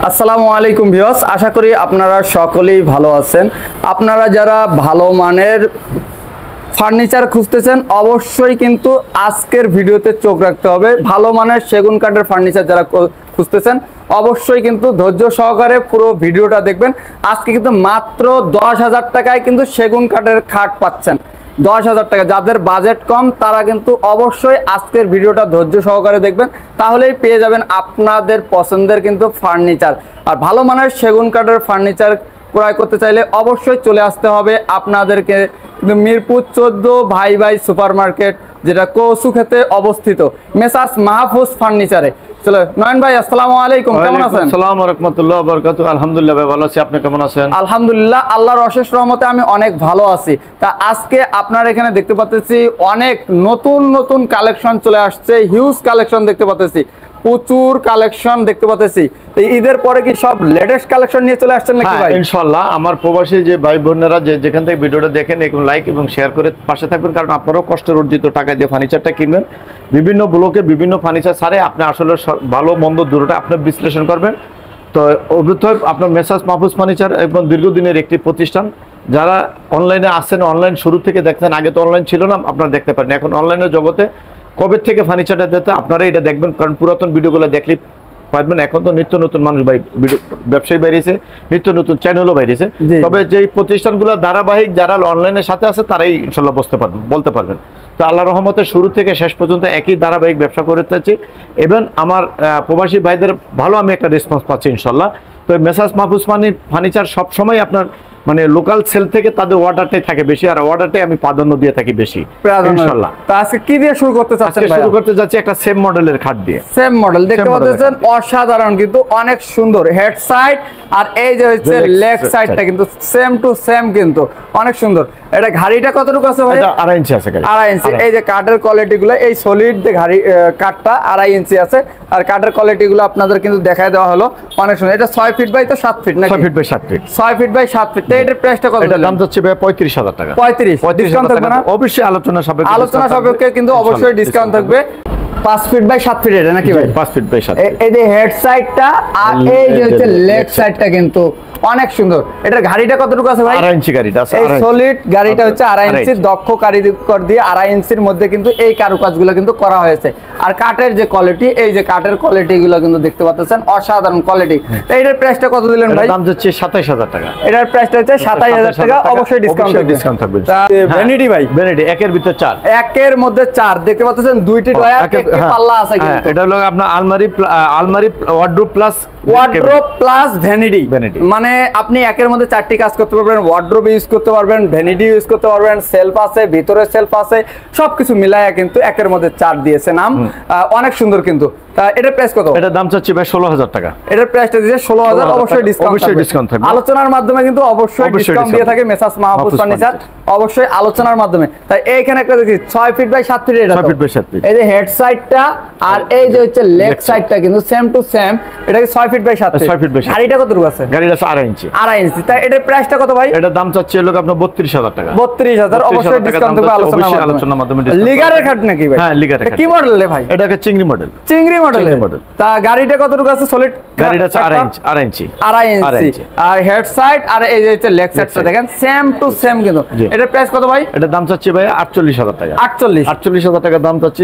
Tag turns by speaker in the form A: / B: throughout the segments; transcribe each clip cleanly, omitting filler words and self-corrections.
A: আসসালামু আলাইকুম ভিউয়ার্স, আশা করি আপনারা সকলেই ভালো আছেন। আপনারা যারা ভালো মানের ফার্নিচার খুঁজতেছেন অবশ্যই কিন্তু আজকের ভিডিওতে চোখ রাখতে হবে। ভালো মানের সেগুন কাঠের ফার্নিচার যারা খুঁজতেছেন অবশ্যই কিন্তু ধৈর্য সহকারে পুরো ভিডিওটা দেখবেন। আজকে কিন্তু মাত্র 10,000 টাকায় কিন্তু সেগুন কাঠের খাট পাচ্ছেন। 10,000 টাকা, যাদের বাজেট কম তারা কিন্তু অবশ্যই আজকের ভিডিওটা ধৈর্য সহকারে দেখবেন, তাহলেই পেয়ে যাবেন আপনাদের পছন্দের কিন্তু ফার্নিচার। আর ভালো মানের সেগুন কাঠের ফার্নিচার ক্রয় করতে চাইলে অবশ্যই চলে আসতে হবে আপনাদেরকে কিন্তু মিরপুর 14 ভাই ভাই সুপার মার্কেট, যেটা কৌসুখাতে অবস্থিত, মেসার্স মাহফুজ ফার্নিচারে। চলো নয়ন ভাই, আসসালামু আলাইকুম, কেমন আছেন?
B: আসসালামু আলাইকুম ওয়া রাহমাতুল্লাহি ওয়া বারাকাতুহু। আলহামদুলিল্লাহ ভাই, ভালো আছি। আপনি কেমন আছেন?
A: আলহামদুলিল্লাহ, আল্লাহর অশেষ রহমতে আমি অনেক ভালো আছি। তা আজকে আপনারা এখানে দেখতে পাচ্ছি অনেক নতুন নতুন কালেকশন চলে আসছে, হিউজ কালেকশন দেখতে পাচ্ছি, প্রচুর কালেকশন দেখতে পাচ্ছি। ঈদের পরে কি সব লেটেস্ট কালেকশন নিয়ে চলে আসছেন নাকি ভাই?
B: ইনশাআল্লাহ। আমার প্রবাসী যে ভাই বোনেরা যেখান থেকে ভিডিওটা দেখেন, একটু লাইক এবং শেয়ার করে পাশে থাকবেন, কারণ আপনারাও কষ্টের অর্জিত টাকা দিয়ে ফার্নিচারটা কিনবেন। বিভিন্ন ব্লকে বিভিন্ন ফার্নিচার ছাড়ে আপনি আসলে ভালো মন্দ দূরটা আপনি বিশ্লেষণ করবেন। তো অবশ্যই আপনার মেসার্স মাহফুজ ফার্নিচার এবং দীর্ঘদিনের একটি প্রতিষ্ঠান। যারা অনলাইনে আসছেন, অনলাইন শুরু থেকে দেখছেন, আগে তো অনলাইন ছিল না, আপনারা দেখতে পারেন। এখন অনলাইনের জগতে কবে থেকে ফার্নিচারটা দিতে আপনারা এটা দেখবেন, কারণ পুরাতন ভিডিওগুলো দেখলে পারবেন। এখন তো নিত্য নতুন মানুষ ব্যবসায়ী বাইরেছে, নিত্য নতুন চ্যানেলও বাইরেছে। তবে যেই প্রতিষ্ঠানগুলো ধারাবাহিক যারা অনলাইনের সাথে আছে তারাই ইনশাল্লাহ বলতে পারবেন। তো আল্লাহ রহমতে শুরু থেকে শেষ পর্যন্ত একই ধারাবাহিক ব্যবসা করে যাচ্ছি, এবং আমার প্রবাসী ভাইদের ভালো আমি একটা রেসপন্স পাচ্ছি ইনশাল্লাহ। তো মেসার্স মাহফুজ ফার্নিচার সবসময় আপনার মানে লোকাল সেল থেকে তাদের অর্ডারটাই থাকে বেশি, আর অর্ডারটাই আমি প্রাধান্য দিয়ে থাকি বেশি ইনশাআল্লাহ।
A: তো আজকে কি দিয়ে শুরু করতে চাচ্ছেন?
B: শুরু করতে যাচ্ছি একটা সেম মডেলের খাট দিয়ে।
A: সেম মডেল দেখতে পাচ্ছেন, অসাধারণ কিন্তু অনেক সুন্দর হেড সাইড, আর এই যে হচ্ছে লেগ সাইডটা কিন্তু সেম টু সেম কিন্তু অনেক সুন্দর। এটা ঘাড়িটা কতটুকু আছে ভাই?
B: এটা 2.5 ইঞ্চি আছে।
A: 2.5 ইঞ্চি। এই যে কাঠের কোয়ালিটি গুলো, এই সলিড যে ঘাড়ি কাঠটা 2.5 ইঞ্চি আছে, আর কাঠের কোয়ালিটি গুলো আপনাদের কিন্তু দেখায় দেওয়া হলো অনেক সুন্দর। এটা 6 ফিট বাই তো 7 ফিট নাকি?
B: 6 feet by 7 feet.
A: 6 feet by 7 feet. এটার প্রাইসটা কত?
B: এটার দাম হচ্ছে ভাই 35,000 টাকা।
A: 35 ডিসকাউন্ট থাকবে না?
B: অবশ্যই আলোচনা
A: সাপেক্ষে কিন্তু অবশ্যই ডিসকাউন্ট থাকবে। 5 ফিট বাই 7 ফিট এটা নাকি ভাই?
B: 5 ফিট বাই 7।
A: এই যে হেড সাইডটা আর এই যে হচ্ছে লেগ সাইডটা কিন্তু অনেক সুন্দর। এটার গাড়িটা কতটুকু আছে ভাই?
B: 2.5 ইঞ্চি গাড়িটা আছে।
A: এই সলিড গাড়িটা হচ্ছে 2.5 ইঞ্চি, দক্ষ কারিগর দিয়ে 2.5 ইঞ্চির মধ্যে কিন্তু এই কারুকাজগুলো কিন্তু করা হয়েছে। আর কাঠের যে কোয়ালিটি, এই যে কাঠের কোয়ালিটি গুলো কিন্তু দেখতে পাচ্ছেন, অসাধারণ কোয়ালিটি। তো এটার প্রাইসটা কত দিলেন ভাই?
B: দাম হচ্ছে 27,000 টাকা।
A: এটার প্রাইসটা হচ্ছে 27,000 টাকা, অবশ্যই ডিসকাউন্ট থাকবে। ভ্যানিটি ভাই,
B: ভ্যানিটি একের ভিতর 4,
A: একের মধ্যে 4 দেখতে পাচ্ছেন, দুইটি ড্রয়ার, একটি পাল্লা আছে কিন্তু।
B: এটা হলো আপনার আলমারি ওয়ার্ডরোব
A: প্লাস ভ্যানিটি। মানে আপনি একের মধ্যে 4টি কাজ করতে পারবেন, ওয়ার্ডরোব ইউজ করতে পারবেন, ভ্যানিটি ইউজ করতে পারবেন, সেলফ আছে, ভিতরে সেলফ আছে, সবকিছু মিলায়া কিন্তু একের মধ্যে 4 দিয়েছে নাম। অনেক সুন্দর কিন্তু। এটার প্রাইস কত?
B: এটার দাম চাচ্ছি ভাই 16,000 টাকা।
A: এটার প্রাইসটা দিয়েছে 16,000, অবশ্যই ডিসকাউন্ট থাকবে। আলোচনার মাধ্যমে কিন্তু অবশ্যই ডিসকাউন্ট দিয়ে থাকে মেসার্স মাহফুজ ফার্নিচার, অবশ্যই আলোচনার মাধ্যমে। তাই এইখানে একটা দেখি 6 ফিট বাই 7 ফিট। এটা
B: 6 ফিট বাই 7 ফিট।
A: এই যে হেড সাইডটা আর এই যে হচ্ছে লেগ সাইডটা কিন্তু সেম টু সেম। এটা কি 6 feet by 7 feet?
B: 6 feet by 7।
A: গাড়িটা কতটুকু আছে?
B: গাড়িটা আছে 2.5 ইঞ্চি।
A: 2.5 ইঞ্চি। তাই এটার প্রাইসটা কত ভাই?
B: এটার দাম চাচ্ছি হলো আপনার 32,000 টাকা।
A: 32,000, অবশ্যই ডিসকাউন্ট থাকবে আলোচনার মাধ্যমে। লিগারের খাট নাকি ভাই?
B: হ্যাঁ, লিগারের খাট।
A: কি মডেল রে ভাই?
B: এটাকে চিংড়ি মডেল।
A: চিংড়ি মডেল। তা গাড়িটা কতটুকু আছে? সলিড
B: গাড়িটা আছে 2.5 ইঞ্চি।
A: 2.5 ইঞ্চি। আর হেড সাইড আর এই যে হচ্ছে লেগ সাইডটা দেখেন সেম টু সেম কিন্তু। এটার প্রাইস কত ভাই?
B: এটার দাম চাচ্ছি ভাই 48,000 টাকা।
A: 48,000
B: টাকা দাম চাচ্ছি।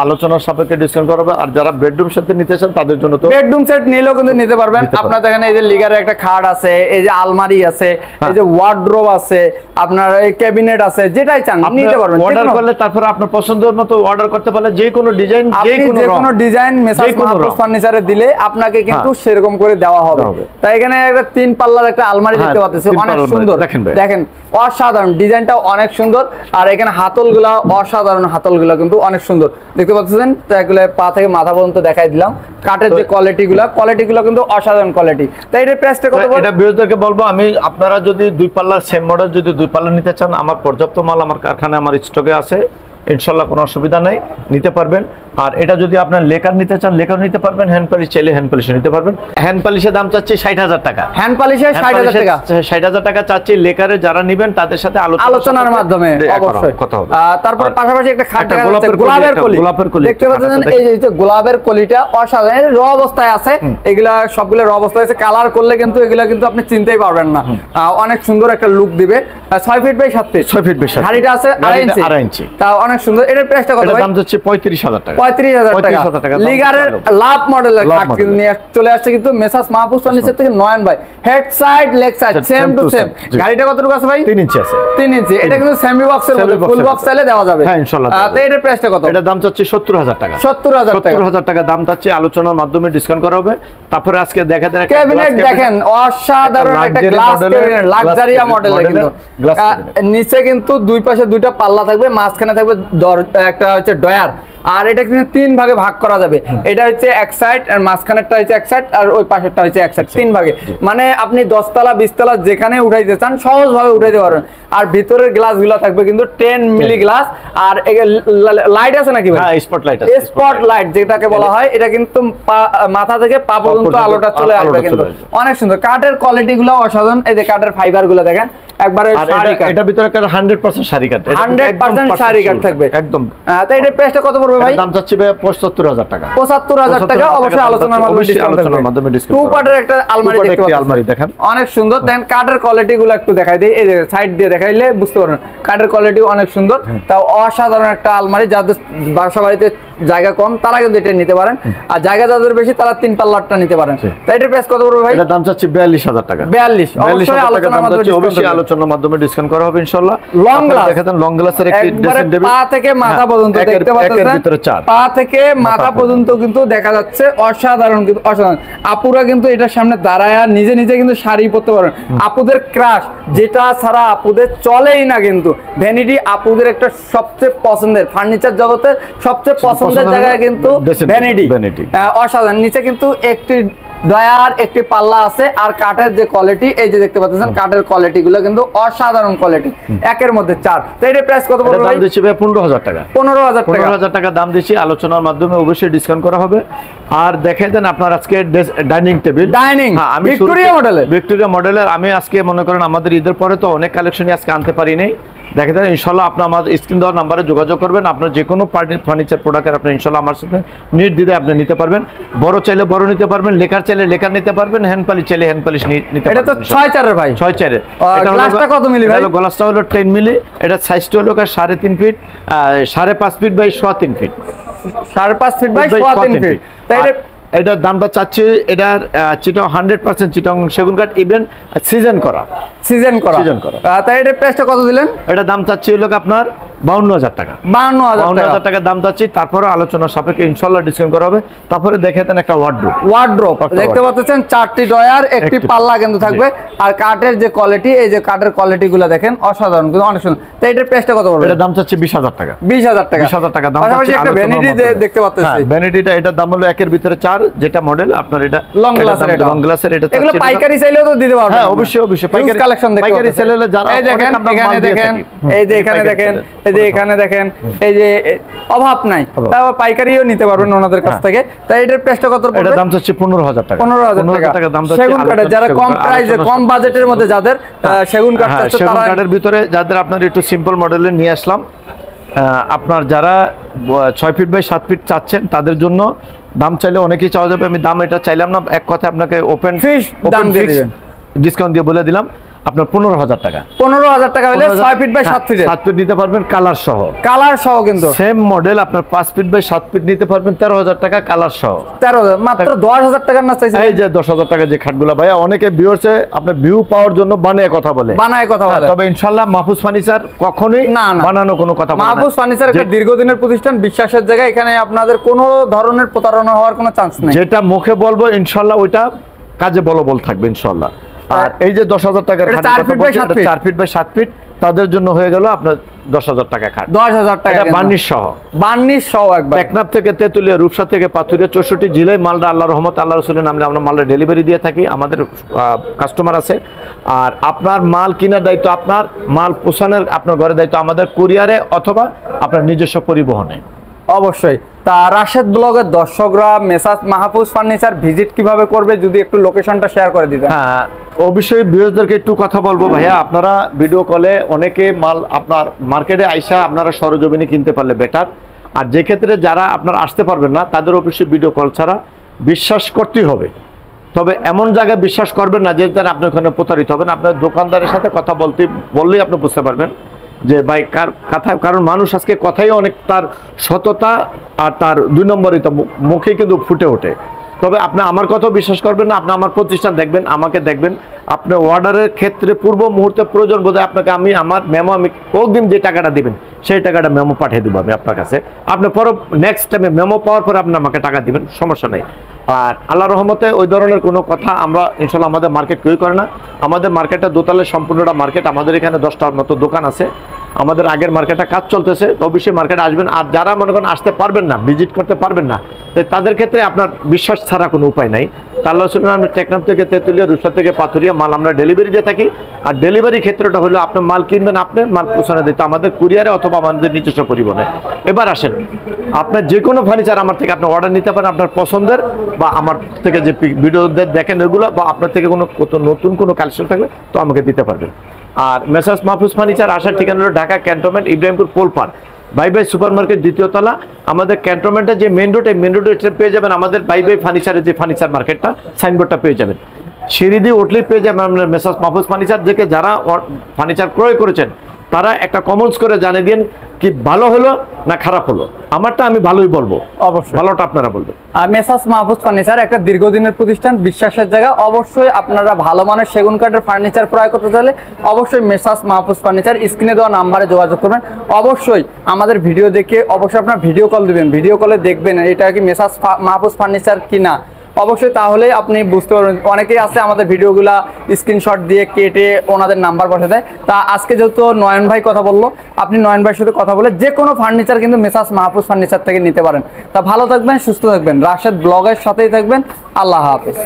B: আলোচনার সাপেক্ষে ডিসকাউন্ট করা হবে। আর যারা বেডরুম সেট নিতে চান তাদের জন্য তো
A: বেডরুম সেট নিলেও কিন্তু নিতে পারবেন। আপনার এখানে এই যে লিগারের একটা খাট আছে, এই যে আলমারি আছে, এই যে ওয়ার্ডরোব আছে, আপনার এই ক্যাবিনেট আছে, যেটাই চান নিতে পারবেন।
B: অর্ডার করলে তারপর আপনার পছন্দের মতো অর্ডার করতে পারলে যে কোনো ডিজাইন,
A: যে কোনো ডিজাইন মেসার্স মাহফুজ ফার্নিচারে দিলে আপনাকে কিন্তু সেরকম করে দেওয়া হবে। তাই এখানে একটা 3 পাল্লার একটা আলমারি দেখতে পাচ্ছেন, অনেক সুন্দর। দেখেন অসাধারণ, ডিজাইনটাও অনেক সুন্দর। আর এখানে হাতলগুলা অসাধারণ, হাতলগুলা কিন্তু অনেক সুন্দর দেখতে পাচ্ছেন। এগুলো পা থেকে মাথা পর্যন্ত দেখাই দিলাম। কাঠের যে কোয়ালিটিগুলো কিন্তু অসাধারণ কোয়ালিটি। তাই এর প্রাইসটা কত?
B: এটা বিরোধীদেরকে বলবো আমি, আপনারা যদি 2 পাল্লার সেম মডেল যদি 2 পাল্লা নিতে চান, আমার পর্যাপ্ত মাল আমার কারখানায় আমার স্টকে আছে। ইনশাল্লাহ কোনো অসুবিধা নাই, নিতে পারবেন। আর এটা যদি আপনার লেকার নিতে চান লেকার নিতে পারবেন, হ্যান্ড পলিশ চাইলে হ্যান্ড পলিশ নিতে পারবেন। হ্যান্ড পলিশের দাম চাচ্ছি 60,000 টাকা।
A: হ্যান্ড পলিশের 60,000 টাকা,
B: 60,000 টাকা চাচ্ছি। লেকারে যারা নেবেন তাদের সাথে
A: আলোচনার মাধ্যমে অবশ্যই
B: কথা হবে।
A: তারপর পাশাপাশি একটা খাট দেখা যাচ্ছে
B: গোলাপের কলি
A: দেখতে পাচ্ছেন, এই যে গোলাপের কলিটা অসাধারণ র অবস্থায় আছে। এগুলা সবগুলো র অবস্থায় আছে, কালার করলে কিন্তু এগুলা কিন্তু আপনি চিনতেই পারবেন না। অনেক সুন্দর একটা লুক দিবে। 6 feet by 7 feet,
B: 6 feet by 7
A: গাড়িটা আছে 2.5 ইঞ্চি, তা অনেক সুন্দর। এটার প্রাইসটা কত ভাই?
B: দাম হচ্ছে 35,000 টাকা।
A: 35,000 টাকা। লিগারের লাভ মডেলের খাট কিন্তু নিয়ে চলে আসছে কিন্তু মেসাস মাহফুজ ফার্নিচার থেকে নয়ন ভাই। Head side leg side same to same. গাড়িটা কতটুকু আছে ভাই?
B: 3 ইঞ্চি আছে।
A: 3 ইঞ্চি। এটা কিন্তু সেমি বক্সের মধ্যে, ফুল বক্স চাইলে দেওয়া যাবে।
B: হ্যাঁ ইনশাআল্লাহ।
A: তো এটার প্রাইসটা কত?
B: এটা দাম চাচ্ছি 70,000 টাকা।
A: 70,000
B: টাকা দাম চাচ্ছি, আলোচনার মাধ্যমে ডিসকাউন্ট করা হবে। তারপরে আজকে দেখা দেন
A: ক্যাবিনেট দেখেন, অসাধারণ একটা গ্লাস ক্যাবিনেট, লাক্সারিয়া মডেলের কিন্তু। নিচে কিন্তু দুই পাশে দুইটা পাল্লা থাকবে, মাঝখানে থাকবে একটা হচ্ছে ডয়ার। আর এটা কিন্তু 3 ভাগে ভাগ করা যাবে। এটা হচ্ছে এক সাইড, আর মাঝখানেরটা হচ্ছে এক সাইড, আর ওই পাশেরটা হচ্ছে এক সাইড, 3 ভাগে। মানে আপনি 10 তলা 20 তলা যেখানে উঠাইতে চান সহজভাবে উঠাইতে পারবেন। আর ভিতরের গ্লাসগুলো থাকবে কিন্তু 10 মিলি গ্লাস। আর লাইট আছে নাকি ভাই?
B: হ্যাঁ স্পট লাইট আছে।
A: স্পট লাইট যেটাকে বলা হয়, এটা কিন্তু মাথা থেকে পা পর্যন্ত আলোটা চলে আসবে কিন্তু। অনেক সুন্দর। কাঠের কোয়ালিটি গুলো অসাধারণ। এই যে কাঠের ফাইবার গুলো দেখেন, একবারে শাড়ি কাঠ।
B: এটা ভিতরে একটা 100% শাড়ি কাঠ,
A: 100% শাড়ি কাঠ থাকবে
B: একদম।
A: তো এটার প্রাইসটা কত পড়বে ভাই?
B: দাম চাচ্ছি ভাই 75,000 টাকা।
A: 75,000 টাকা। অবশ্যই আলোচনার মাধ্যমে ডিসকাউন্ট। টু পার্টের একটা আলমারি দেখতে পাচ্ছেন, আলমারি দেখেন অনেক সুন্দর। দেন কাঠের কোয়ালিটি গুলো একটু দেখাই দিই, এই যে সাইড দিয়ে দেখাইলে বুঝতে পারবেন কাঠের কোয়ালিটি অনেক সুন্দর। তাও অসাধারণ একটা আলমারি। যাদের বাসা বাড়িতে জায়গা কম তারা কিন্তু এটা নিতে পারেন, আর জায়গা যাদের বেশি তারা 3 পাল্লাটা নিতে পারেন। তো এটার প্রাইস কত পড়বে ভাই? এটা
B: দাম চাচ্ছি 42,000 টাকা।
A: 42। অবশ্যই
B: আলোচনার মাধ্যমে ডিসকাউন্ট করা হবে ইনশাআল্লাহ।
A: লং গ্লাস
B: দেখেন, লং গ্লাসের একটি ড্রেসিং টেবিল,
A: পা থেকে মাথা পর্যন্ত দেখতে পাচ্ছেন,
B: ভিতরে 4
A: পা থেকে মাথা পর্যন্ত কিন্তু দেখা যাচ্ছে। অসাধারণ কিন্তু অসাধারণ। আপুরা কিন্তু এটার সামনে দাঁড়ায় নিজে নিজে কিন্তু শাড়ি পরতে পারেন। আপুদের ক্রাশ, যেটা ছাড়া আপুদের চলেই না কিন্তু। ভ্যানিটি আপুদের একটা সবচেয়ে পছন্দের, ফার্নিচার জগতের সবচেয়ে পছন্দের জায়গায় কিন্তু ভ্যানিটি। অসাধারণ। নিচে কিন্তু একটি ডয়ার, একটি পাল্লা আছে। আর কাঠের যে কোয়ালিটি, এই যে দেখতে পাচ্ছেন কাঠের কোয়ালিটি গুলো কিন্তু অসাধারণ কোয়ালিটি, একের মধ্যে 4। তো এটার প্রাইস কত পড়বে?
B: দাম দিচ্ছি ভাই 15,000 টাকা।
A: 15,000
B: টাকা দাম দিচ্ছি। আলোচনার মাধ্যমে অবশ্যই ডিসকাউন্ট করা হবে। আর দেখেন দেন আপনার আজকে ডাইনিং টেবিল,
A: আমি
B: ভিক্টোরিয়া মডেলের আমি আজকে মনে করেন আমাদের ঈদের পরে তো অনেক কালেকশনই আজকে আনতে পারি নাই। দেখেন ইনশাআল্লাহ আপনি আমাদের স্ক্রিন দেওয়ার নাম্বারে যোগাযোগ করবেন। আপনার যে কোনো ফার্নিচার প্রোডাক্টের আপনি ইনশাআল্লাহ আমার সাথে নির্দ্বিধায় আপনি নিতে পারবেন। বড় চাইলে বড় নিতে পারবেন, লেকার চাইলে লেকার নিতে পারবেন, হ্যান্ড পলিশ চাইলে হ্যান্ড পলিশ নিতে পারবেন।
A: এটা তো 6/4 এর ভাই,
B: 6/4 এর।
A: গ্লাসটা কত মিলি ভাই?
B: গ্লাসটা হলো 10 মিলি। এটা সাইজটা হলো 3.5 feet, 5.5 feet by 3.5 feet,
A: 5.5 feet by 3.5 feet. তাই
B: এটার দামটা চাচ্ছি, এটার চিটং 100% চিটং সেগুন কাঠ, ইভেন সিজন করা।
A: তাই এটার প্রাইসটা কত দিলেন?
B: এটা দাম চাচ্ছি হলো আপনার 52,000 টাকা। 52,000 টাকা দাম চাচ্ছি। তারপরে আলোচনা সাপেক্ষে ইনশাআল্লাহ ডিসকাউন্ট করা হবে। তারপরে দেখেন একটা ওয়ার্ড্রোব
A: দেখতে পাচ্ছেন, 4টি ডয়ার, একটি পাল্লা কিন্তু থাকবে। আর কাঠের যে কোয়ালিটি, এই যে কাঠের কোয়ালিটি গুলো দেখেন অসাধারণ কিন্তু অনেক সুন্দর। তো এটার প্রাইসটা কত পড়বে?
B: এটা দাম চাচ্ছি 20,000 টাকা।
A: 20,000 টাকা দাম। পাশাপাশি একটা ভ্যানিটি দেখতে পাচ্ছেন,
B: ভ্যানিটিটা এটার দাম হলো একের ভিতরে 4, যেটা মডেল আপনার এটা
A: লং গ্লাসের।
B: এটা
A: এগুলো পাইকারি চাইলেও তো দিতে পারবেন।
B: হ্যাঁ অবশ্যই পাইকারি কালেকশন দেখতে। পাইকারি চাইলে যারা
A: এই দেখেন, এখানে দেখেন, এই যে এখানে দেখেন, এই যে এখানে দেখেন, এই যে অভাব নাই, তাও পাইকারিও নিতে পারবেন ওনাদের কাছ থেকে। তাই এটার প্রাইসটা কত পড়বে?
B: এটার দাম হচ্ছে 15,000 টাকা।
A: 15,000 টাকা দাম। সেগুন কাঠের যারা কম প্রাইসে, কম বাজেটের মধ্যে যাদের সেগুন কাঠ আছে,
B: সেগুন কাঠের ভিতরে যাদের আপনার একটু সিম্পল মডেলের নিয়ে আসলাম। আপনার যারা 6 ফিট বাই 7 ফিট চাচ্ছেন তাদের জন্য দাম চাইলে অনেকেই চাওয়া যাবে। আমি দাম এটা চাইলাম না, এক কথা আপনাকে ওপেন
A: দাম দিয়ে দিবেন,
B: ডিসকাউন্ট দিয়ে বলে দিলাম আপনার 15,000 টাকা।
A: 15,000 টাকা হলে 6 ফিট বাই 7 ফিট
B: 7 ফিট নিতে পারবেন কালার সহ। কিন্তু সেম মডেল আপনার 5 ফিট বাই 7 ফিট নিতে পারবেন 13,000 টাকা কালার সহ।
A: 13,000 মাত্র 10,000 টাকার না চাইছেন?
B: এই যে 10,000 টাকা যে খাটগুলা ভাই, অনেকে ভিউয়ার্সে আপনার ভিউ পাওয়ার জন্য বানায় কথা বলে। তবে ইনশাআল্লাহ মাহফুজ ফার্নিচার কখনোই বানানো কোনো কথা বলে না।
A: মাহফুজ ফার্নিচার একটা দীর্ঘদিনের প্রতিষ্ঠান, বিশ্বাসের জায়গা। এখানে আপনাদের কোনো ধরনের প্রতারণা হওয়ার কোনো চান্স নেই।
B: যেটা মুখে বলবো ইনশাআল্লাহ ওইটা কাজে বলবল থাকবে ইনশাআল্লাহ। আর এই যে 10,000 টাকার
A: 4 feet by 7 feet,
B: 4 feet by 7 feet তাদের জন্য হয়ে গেল আপনার 10,000 টাকা খাট।
A: 10,000 টাকা
B: এটা বার্নিশ সহ।
A: বার্নিশ সহ একবার।
B: টেকনাফ থেকে তেতুলিয়া, রূপসা থেকে পাথুরিয়া, 64 জেলায় মালটা আল্লাহর রহমত আল্লাহ রাসূলের নামে আমরা মালটা ডেলিভারি দিয়ে থাকি। আমাদের কাস্টমার আছে। আর আপনার মাল কেনার দায়িত্ব আপনার, মাল পৌঁছানোর আপনার ঘরের দায়িত্ব আমাদের কুরিয়ারে অথবা আপনার নিজস্ব পরিবহনে।
A: অবশ্যই। তা রাশেদ ব্লগের দর্শকরা মেসাজ মাহফুজ ফার্নিচার ভিজিট কিভাবে করবে যদি একটু লোকেশনটা শেয়ার করে দিতেন।
B: হ্যাঁ, অবশ্যই ভিউয়ারদেরকে একটু কথা বলবো ভাইয়া, আপনারা ভিডিও কলে অনেকে মাল আপনার মার্কেটে আইসা আপনারা সরজমিনে কিনতে পারলে বেটার। আর যে ক্ষেত্রে যারা আপনারা আসতে পারবেন না তাদের অবশ্যই ভিডিও কল ছাড়া বিশ্বাস করতেই হবে। তবে এমন জায়গায় বিশ্বাস করবেন না যে আপনি ওখানে প্রতারিত হবেন। আপনার দোকানদারের সাথে কথা বললেই আপনি বুঝতে পারবেন যে ভাই কার কথা, কারণ মানুষ আজকে কথাই অনেক তার সততা আর তার 2 নম্বরিত মুখে কিন্তু ফুটে ওঠে। তবে আপনি আমার কথাও বিশ্বাস করবেন না, আপনি আমার প্রতিষ্ঠান দেখবেন, আমাকে দেখবেন, আপনি অর্ডারের ক্ষেত্রে পূর্ব মুহূর্তে প্রয়োজন বোধ হয় আপনাকে আমি আমার মেমো আমি অগ্রিম যে টাকাটা দিবেন সেই টাকাটা মেমো পাঠিয়ে দেবো আমি আপনার কাছে। আপনি নেক্সট টাইমে মেমো পাওয়ার পরে আপনি আমাকে টাকা দিবেন, সমস্যা নেই। আর আল্লাহ রহমতে ওই ধরনের কোনো কথা আমরা ইনশাল্লাহ আমাদের মার্কেট কেউই করে না। আমাদের মার্কেটটা দোতলায় সম্পূর্ণটা মার্কেট, আমাদের এখানে 10টার মতো দোকান আছে। আমাদের আগের মার্কেটটা কাজ চলতেছে, অবশ্যই মার্কেটে আসবেন। আর যারা মনে করেন আসতে পারবেন না, ভিজিট করতে পারবেন না, তাদের ক্ষেত্রে আপনার বিশ্বাস ছাড়া কোনো উপায় নাই। আল্লাহ শুনুন, আমরা টেকনাফ থেকে তেতুলিয়া, রূপসা থেকে পাথুরিয়া মাল আমরা ডেলিভারি দিয়ে থাকি। আর ডেলিভারি ক্ষেত্রটা হলো আপনার মাল কিনবেন, আপনি মাল পৌঁছানো দিতে আমাদের কুরিয়ারে অথবা আমাদের নিজস্ব পরিবহনে। এবার আসেন, আপনার যে কোনো ফার্নিচার আমার থেকে আপনি অর্ডার নিতে পারেন আপনার পছন্দের, বা আমার থেকে যে ভিডিও দেখেন এগুলো, বা আপনার থেকে কোনো নতুন কোনো কালেকশন থাকলে তো আমাকে দিতে পারবেন। আর মেসাজ মাহফুজ ফার্নিচার আসার ঠিকানা হলো ঢাকা ক্যান্টনমেন্ট, ইব্রাহিমপুর পোলপার, বাই বাই সুপার মার্কেট, 2য় তলা। আমাদের ক্যান্টনমেন্টের যে মেন রোড, এই মেন রোডে পেয়ে যাবেন আমাদের বাই বাই ফার্নিচারের যে ফার্নিচার মার্কেটটা, সাইনবোর্ডটা পেয়ে যাবেন। সিঁড়ি দিয়ে উঠলেই পেয়ে যাবেন আপনার মেসাজ মাহফুজ ফার্নিচার। থেকে যারা ফার্নিচার ক্রয় করেছেন তারা একটা কমেন্টস করে জানিয়ে দিন কি ভালো হলো না খারাপ হলো। আমারটা আমি ভালোই বলবো,
A: অবশ্যই
B: ভালোটা আপনারা বলবেন।
A: আর মেসাজ মাহফুজ ফার্নিচার একটা দীর্ঘদিনের প্রতিষ্ঠান, বিশ্বাসের জায়গা। অবশ্যই আপনারা ভালো মানের সেগুন কাঠের ফার্নিচার ক্রয় করতে চাইলে অবশ্যই মেসাজ মাহফুজ ফার্নিচার স্ক্রিনে দেওয়া নাম্বারে যোগাযোগ করবেন। অবশ্যই আমাদের ভিডিও দেখে অবশ্যই আপনার ভিডিও কল দিবেন, ভিডিও কলে দেখবেন এটা কি মেসাজ মাহফুজ ফার্নিচার কিনা। অবশ্যই তাহলেই আপনি বুঝতে পারবেন। অনেকেই আছে আমাদের ভিডিওগুলা স্ক্রিনশট দিয়ে কেটে ওনাদের নাম্বার পাঠিয়ে দেয়। তা আজকে যেহেতু নয়ন ভাই কথা বললো, আপনি নয়ন ভাইয়ের সাথে কথা বলে যে কোনো ফার্নিচার কিন্তু মেসাজ মাহফুজ ফার্নিচার থেকে নিতে পারেন। তা ভালো থাকবেন, সুস্থ থাকবেন, রাশেদ ব্লগের সাথেই থাকবেন। আল্লাহ হাফেজ।